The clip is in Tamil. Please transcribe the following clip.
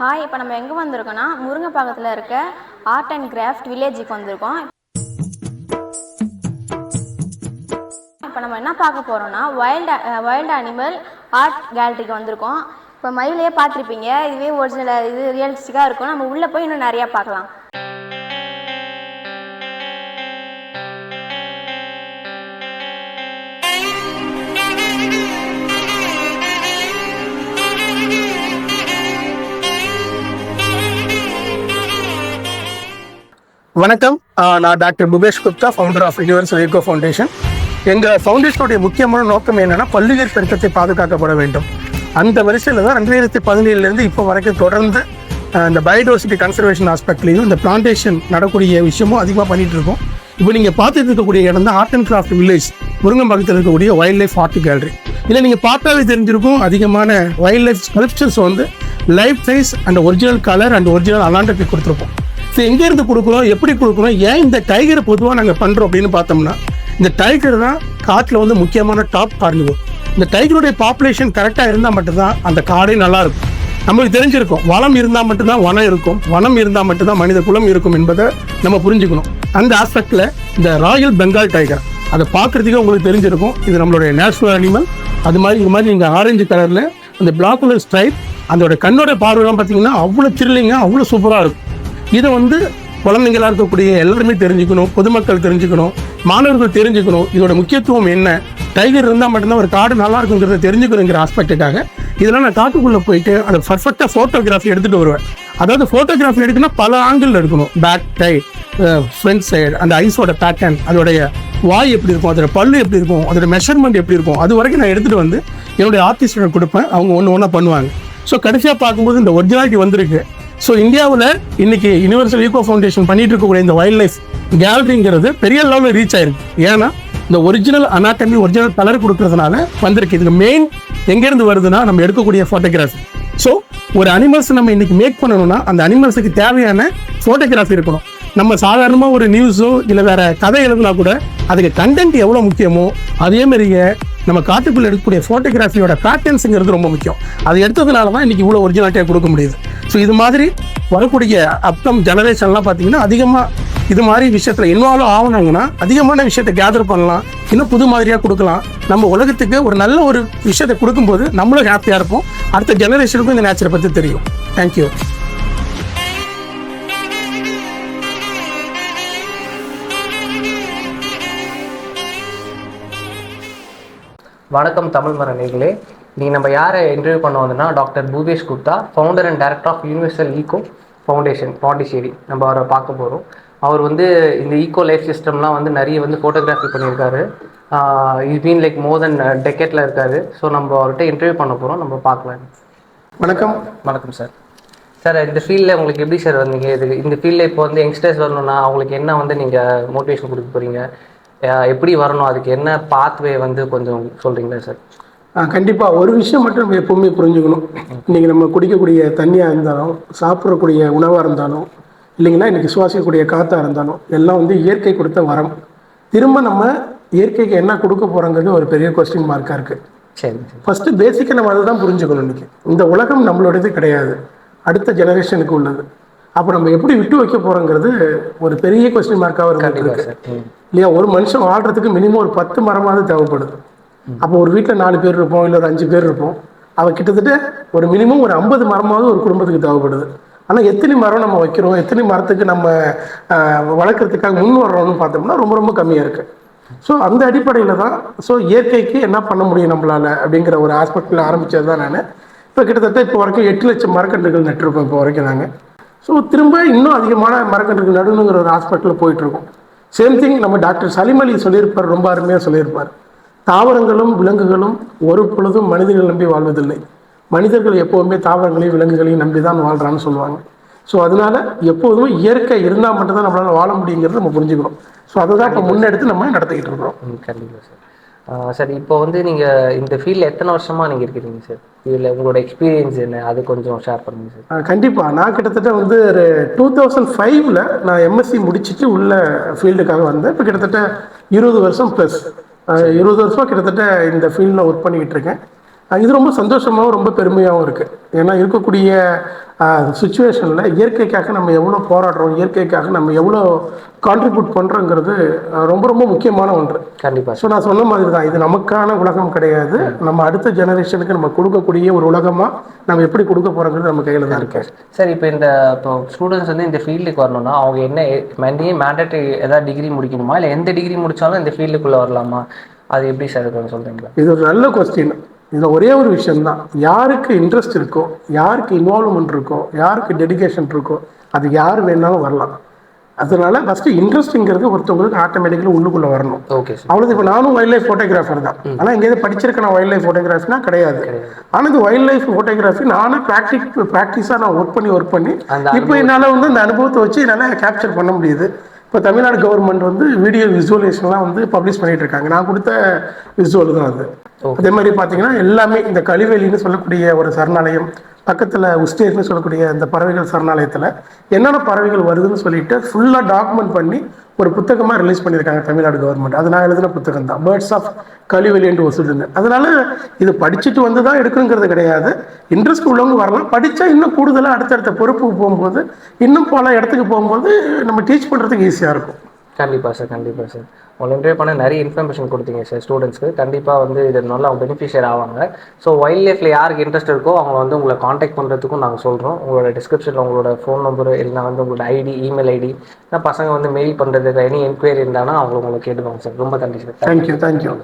ஹாய், இப்போ நம்ம எங்கே வந்திருக்கோன்னா முருங்கைப்பாக்கத்தில் இருக்க ஆர்ட் அண்ட் கிராஃப்ட் வில்லேஜுக்கு வந்திருக்கோம். இப்போ நம்ம என்ன பார்க்க போகிறோன்னா வைல்டு அனிமல் ஆர்ட் கேலரிக்கு வந்திருக்கோம். இப்போ மயிலையே பார்த்துருப்பீங்க, இதுவே ஒரிஜினல் ரியலிஸ்டிக்காக இருக்கும். நம்ம உள்ளே போய் இன்னும் நிறையா பார்க்கலாம். வணக்கம், நான் doctor Bhupesh Gupta, founder of Universal Eco Foundation. எங்கள் ஃபவுண்டேஷனுடைய முக்கியமான நோக்கம் என்னென்னா பல்லுயிர் பெருக்கத்தை பாதுகாக்கப்பட வேண்டும். அந்த வரிசையில் தான் 2017 இப்போ வரைக்கும் தொடர்ந்து இந்த பயோடைவர்சிட்டி கன்சர்வேஷன் ஆஸ்பெக்ட்லையும் இந்த பிளான்டேஷன் நடக்கூடிய விஷயமும் அதிகமாக பண்ணிகிட்டு இருக்கோம். இப்போ நீங்கள் பார்த்துட்டு இருக்கக்கூடிய இடம் தான் ஆர்ட் அண்ட் கிராஃப்ட் வில்லேஜ், முருங்கம்பாக்கத்தில் இருக்கக்கூடிய வைல்ட் லைஃப் ஆர்ட் கேலரி. இதில் நீங்கள் பார்த்தாவே தெரிஞ்சிருக்கும், அதிகமான வைல்ட் லைஃப் ஸ்கல்ப்சர்ஸ் வந்து life size and original colour and original anatomy கொடுத்துருப்போம். ஸோ எங்கேருந்து கொடுக்குறோம், எப்படி கொடுக்குறோம், ஏன் இந்த டைகரை பொதுவாக நாங்கள் பண்ணுறோம் அப்படின்னு பார்த்தோம்னா, இந்த டைகர் தான் காட்டில் வந்து முக்கியமான டாப் கார்னிவோர். இந்த டைகருடைய பாப்புலேஷன் கரெக்டாக இருந்தால் மட்டும்தான் அந்த காடே நல்லாயிருக்கும். நம்மளுக்கு தெரிஞ்சிருக்கும், வளம் இருந்தால் மட்டும்தான் வனம் இருக்கும், வனம் இருந்தால் மட்டும்தான் மனித குலம் இருக்கும் என்பதை நம்ம புரிஞ்சுக்கணும். அந்த ஆஸ்பெக்டில் இந்த ராயல் பெங்கால் டைகர் அதை பார்க்குறதுக்கு உங்களுக்கு தெரிஞ்சிருக்கும். இது நம்மளுடைய நேச்சுரல் அனிமல். இது மாதிரி நீங்கள் ஆரஞ்சு கலரில் அந்த பிளாக் கலர் ஸ்ட்ரைப், அதோட கண்ணோட பார்வைலாம் பார்த்தீங்கன்னா அவ்வளோ த்ரில்லிங்காக அவ்வளோ சூப்பராக இருக்கும். இதை வந்து குழந்தைங்களாக இருக்கக்கூடிய எல்லாருமே தெரிஞ்சுக்கணும், பொதுமக்கள் தெரிஞ்சுக்கணும், மாணவர்கள் தெரிஞ்சுக்கணும். இதோட முக்கியத்துவம் என்ன, டைகர் இருந்தால் மட்டும்தான் ஒரு காடு நல்லா இருக்குங்கிறத தெரிஞ்சுக்கணுங்கிற ஆஸ்பெக்டுக்காக இதெல்லாம் நான் காட்டுக்குள்ளே போயிட்டு அதை பர்ஃபெக்டாக ஃபோட்டோகிராஃபி எடுத்துகிட்டு வருவேன். அதாவது ஃபோட்டோகிராஃபி எடுக்கணும்னா பல ஆங்கிள் எடுக்கணும். பேக் சைடு, ஃப்ரண்ட் சைடு, அந்த ஐஸோட பேட்டர்ன், அதோடைய வாய் எப்படி இருக்கும், அதோட பல்லு எப்படி இருக்கும், அதோட மெஷர்மெண்ட் எப்படி இருக்கும், அது வரைக்கும் நான் எடுத்துகிட்டு வந்து என்னுடைய ஆர்டிஸ்ட்டை கொடுப்பேன். அவங்க ஒன்று ஒன்றா பண்ணுவாங்க. ஸோ கடைசியாக பார்க்கும்போது இந்த ஒரிஜினாலிட்டி வந்திருக்கு. ஸோ இந்தியாவில் இன்னைக்கு யுனிவர்சல் ஈகோ ஃபவுண்டேஷன் பண்ணிட்டு இருக்கக்கூடிய இந்த வைல்ட் லைஃப் கேலரிங்கிறது பெரிய லெவலில் ரீச் ஆயிருக்கு. ஏன்னா இந்த ஒரிஜினல் அனாட்டமி, ஒரிஜினல் கலர் கொடுக்கறதுனால வந்திருக்கு. இதுக்கு மெயின் எங்கேருந்து வருதுன்னா நம்ம எடுக்கக்கூடிய ஃபோட்டோகிராஃபி. ஸோ ஒரு அனிமல்ஸ் நம்ம இன்னைக்கு மேக் பண்ணணும்னா அந்த அனிமல்ஸுக்கு தேவையான ஃபோட்டோகிராஃபி இருக்கணும். நம்ம சாதாரணமாக ஒரு நியூஸோ இல்லை வேற கதை எழுதுனா கூட அதுக்கு கண்டென்ட் எவ்வளோ முக்கியமோ அதே மாதிரியே நம்ம காட்டுக்குள்ளே எடுக்கக்கூடிய ஃபோட்டோகிராஃபியோட பேட்டர்ன்ஸுங்கிறது ரொம்ப முக்கியம். அது எடுத்ததுனால தான் இன்றைக்கி இவ்வளோ ஒரிஜினாலிட்டியாக கொடுக்க முடியுது. ஸோ இது மாதிரி வரக்கூடிய அப்கம் ஜெனரேஷன்லாம் பார்த்தீங்கன்னா அதிகமாக இது மாதிரி விஷயத்தில் இன்வால்வ் ஆகணுங்கன்னா அதிகமான விஷயத்தை கேதர் பண்ணலாம், இன்னும் புது மாதிரியாக கொடுக்கலாம். நம்ம உலகத்துக்கு ஒரு நல்ல ஒரு விஷயத்தை கொடுக்கும்போது நம்மளும் ஹாப்பியாக இருப்போம். அடுத்த ஜெனரேஷனுக்கும் இந்த நேச்சரை பற்றி தெரியும். தேங்க்யூ. வணக்கம் தமிழ் மர நேயர்களே. நீங்கள் நம்ம யாரை இன்டர்வியூ பண்ண வந்தோம்னா doctor Bhupesh Gupta, founder and director of Universal Eco Foundation, Pondicherry. நம்ம அவரை பார்க்க போகிறோம். அவர் வந்து இந்த ஈகோ லைஃப் சிஸ்டம்லாம் வந்து நிறைய வந்து ஃபோட்டோகிராஃபி பண்ணியிருக்காரு. இஸ் பீன் லைக் மோர் தென் டெக்கேட்டில் இருக்காரு. ஸோ நம்ம அவர்கிட்ட இன்டர்வியூ பண்ண போகிறோம். நம்ம பார்க்கலாம். வணக்கம். வணக்கம் சார். சார், இந்த ஃபீல்டில் உங்களுக்கு எப்படி சார் வந்தீங்க? இந்த ஃபீல்டில் இப்போ வந்து யங்ஸ்டர்ஸ் வரணும்னா அவங்களுக்கு என்ன வந்து நீங்கள் மோட்டிவேஷன் கொடுக்க போகிறீங்க, எப்படி வரணும், அதுக்கு என்ன பாத்வே வந்து கொஞ்சம் சொல்கிறீங்களா சார்? கண்டிப்பாக. ஒரு விஷயம் மட்டும் நம்ம எப்போவுமே புரிஞ்சுக்கணும். இன்றைக்கி நம்ம குடிக்கக்கூடிய தண்ணியாக இருந்தாலும், சாப்பிட்றக்கூடிய உணவாக இருந்தாலும், இல்லைங்களா, இன்றைக்கி சுவாசிக்கக்கூடிய காற்றாக இருந்தாலும் எல்லாம் வந்து இயற்கை கொடுத்த வரம். திரும்ப நம்ம இயற்கைக்கு என்ன கொடுக்க போகிறோங்கிறது ஒரு பெரிய கொஸ்டின் மார்க்காக இருக்குது. சரி, ஃபஸ்ட்டு பேசிக்காக நம்ம அதை தான் புரிஞ்சுக்கணும். இன்றைக்கி இந்த உலகம் நம்மளோடது கிடையாது, அடுத்த ஜெனரேஷனுக்கு உள்ளது. அப்போ நம்ம எப்படி விட்டு வைக்க போகிறோங்கிறது ஒரு பெரிய கொஸ்டின் மார்க்காக இருக்கு இல்லையா? ஒரு மனுஷன் வாழ்கிறதுக்கு மினிமம் ஒரு 10 மரமாவது தேவைப்படுது. அப்போ ஒரு வீட்டில் 4 பேர் இருப்போம், இல்லை ஒரு 5 பேர் இருப்போம். அவள் கிட்டத்தட்ட ஒரு மினிமம் ஒரு 50 மரமாவது ஒரு குடும்பத்துக்கு தேவைப்படுது. ஆனால் எத்தனை மரம் நம்ம வைக்கிறோம், எத்தனை மரத்துக்கு நம்ம வளர்க்குறதுக்காக முன் வர்றோம்னு பார்த்தோம்னா ரொம்ப ரொம்ப கம்மியாக இருக்குது. ஸோ அந்த அடிப்படையில் தான் இயற்கைக்கு என்ன பண்ண முடியும் நம்மளால் அப்படிங்கிற ஒரு ஆஸ்பெக்டில் ஆரம்பித்தது தான் நான். இப்போ கிட்டத்தட்ட இப்போ வரைக்கும் 8 லட்சம் மரக்கன்றுகள் நட்டுருப்போம் இப்போ வரைக்கும் நாங்கள். ஸோ திரும்ப இன்னும் அதிகமான மரக்கன்றுகள் நடணுங்கிற ஒரு ஆஸ்பெக்டில் போயிட்டுருக்கோம். சேம் திங் நம்ம டாக்டர் சலீம் அலி சொல்லியிருப்பார், ரொம்ப அருமையாக சொல்லியிருப்பார். தாவரங்களும் விலங்குகளும் ஒரு பொழுதும் மனிதர்கள் நம்பி வாழ்வதில்லை, மனிதர்கள் எப்போதுமே தாவரங்களையும் விலங்குகளையும் நம்பி தான் வாழ்கிறான்னு சொல்லுவாங்க. ஸோ அதனால எப்போதுமே இயற்கை இருந்தால் மட்டும்தான் நம்மளால் வாழ முடியுங்கிறத நம்ம புரிஞ்சுக்கணும். ஸோ அதை தான் இப்போ முன்னெடுத்து நம்ம நடத்திக்கிட்டு இருக்கிறோம். கண்டிப்பாக சார். சார், இப்போ வந்து நீங்கள் இந்த ஃபீல்டில் எத்தனை வருஷமாக நீங்கள் இருக்கிறீங்க சார்? இதில் உங்களோட எக்ஸ்பீரியன்ஸ் என்ன, அது கொஞ்சம் ஷேர் பண்ணுங்கள் சார். கண்டிப்பாக. நான் கிட்டத்தட்ட வந்து ஒரு 2005 நான் எம்எஸ்சி முடிச்சுட்டு உள்ள ஃபீல்டுக்காக வந்தேன். இப்போ கிட்டத்தட்ட 20 வருஷம் ப்ளஸ் 20 வருஷம் கிட்டத்தட்ட இந்த ஃபீல்டில் ஒர்க் பண்ணிக்கிட்டு இருக்கேன். இது ரொம்ப சந்தோஷமாகவும் ரொம்ப பெருமையாகவும் இருக்குது. ஏன்னா இருக்கக்கூடிய சுச்சுவேஷனில் இயற்கைக்காக நம்ம எவ்வளோ போராடுறோம், இயற்கைக்காக நம்ம எவ்வளோ கான்ட்ரிபியூட் பண்ணுறோங்கிறது ரொம்ப ரொம்ப முக்கியமான ஒன்று. கண்டிப்பாக. ஸோ நான் சொன்ன மாதிரி தான், இது நமக்கான உலகம் கிடையாது, நம்ம அடுத்த ஜெனரேஷனுக்கு நம்ம கொடுக்கக்கூடிய ஒரு உலகமாக நம்ம எப்படி கொடுக்க போகிறோங்கிறது நம்ம கையில் தான் இருக்கு. சார், இப்போ ஸ்டூடெண்ட்ஸ் வந்து இந்த ஃபீல்டுக்கு வரணும்னா அவங்க என்ன மேண்டேட்டரி ஏதாவது டிகிரி முடிக்கணுமா, இல்லை எந்த டிகிரி முடித்தாலும் இந்த ஃபீல்டுக்குள்ளே வரலாமா? அது எப்படி சார் இருக்குன்னு சொல்கிறீங்களா? இது ஒரு நல்ல கொஸ்டின். இதில் ஒரே ஒரு விஷயம்தான், யாருக்கு இன்ட்ரெஸ்ட் இருக்கோ, யாருக்கு இன்வால்வ்மெண்ட் இருக்கோ, யாருக்கு டெடிகேஷன் இருக்கோ, அது யார் வேணாலும் வரலாம். அதனால ஃபஸ்ட்டு இன்ட்ரெஸ்ட்டுங்கிறது ஒருத்தவங்களுக்கு ஆட்டோமேட்டிக்கலி உள்ளுக்குள்ளே வரணும். Okay sir. அவ்வளோ. இப்போ நானும் வைல்ட் லைஃப் ஃபோட்டோகிராஃபர் தான். ஆனால் எங்கேயாவது படிச்சிருக்கேன் நான் வைல்ட் லைஃப் ஃபோட்டோகிராஃபினா கிடையாது. ஆனால் இந்த வைல்ட் லைஃப் ஃபோட்டோகிராஃபி நானும் ப்ராக்டிஸாக நான் ஒர்க் பண்ணி இப்போ என்னால் வந்து அந்த அனுபவத்தை வச்சு என்னால் கேப்சர் பண்ண முடியுது. இப்போ தமிழ்நாடு கவர்மெண்ட் வந்து வீடியோ விசுவலேஷன்லாம் வந்து பப்ளிஷ் பண்ணிட்டு இருக்காங்க. நான் கொடுத்த விசுவல் தான் அது. அதே மாதிரி பார்த்தீங்கன்னா எல்லாமே இந்த கழிவெளின்னு சொல்லக்கூடிய ஒரு சரணாலயம், பக்கத்தில் உஸ்டேட்னு சொல்லக்கூடிய இந்த பறவைகள் சரணாலயத்தில் என்னென்ன பறவைகள் வருதுன்னு சொல்லிட்டு ஃபுல்லாக டாக்குமெண்ட் பண்ணி ஒரு புத்தகமாக ரிலீஸ் பண்ணியிருக்காங்க தமிழ்நாடு கவர்மெண்ட். அது நான் எழுதின புத்தகம் தான், பேர்ட்ஸ் ஆஃப் கழிவெளி என்று ஒசுடுன்னு. அதனால இது படிச்சுட்டு வந்து தான் எடுக்கணுங்கிறது கிடையாது. இன்ட்ரெஸ்ட் உள்ளவங்க வரலாம். படித்தா இன்னும் கூடுதலாக அடுத்தடுத்த பொறுப்புக்கு போகும்போது, இன்னும் பல இடத்துக்கு போகும்போது நம்ம டீச் பண்ணுறதுக்கு ஈஸியாக இருக்கும். கண்டிப்பாக சார், கண்டிப்பாக சார். உங்களை இன்டர்வியூ பண்ண நிறைய இன்ஃபர்மேஷன் கொடுத்தீங்க சார் ஸ்டூடெண்ட்ஸ்க்கு. கண்டிப்பாக வந்து இது நல்லா அவங்க பெனிஃபிஷியர் ஆவாங்க. ஸோ வைல்ட் லைஃப்பில் யாருக்கு இன்ட்ரெஸ்ட் இருக்கோ அவங்க வந்து உங்களை காண்டாக்ட் பண்ணுறதுக்கும் நாங்கள் சொல்கிறோம். உங்களோட டிஸ்கிரிப்ஷனில் உங்களோட ஃபோன் நம்பர் இல்லைனா வந்து உங்களோட ஐடி, இமெயில் ஐடி, பசங்க வந்து மெயில் பண்ணுறதுக்கு எனி என்கொயரி இருந்தாங்கன்னா அவங்களை கேட்டுவாங்க சார். ரொம்ப நன்றி சார். தேங்க்யூ.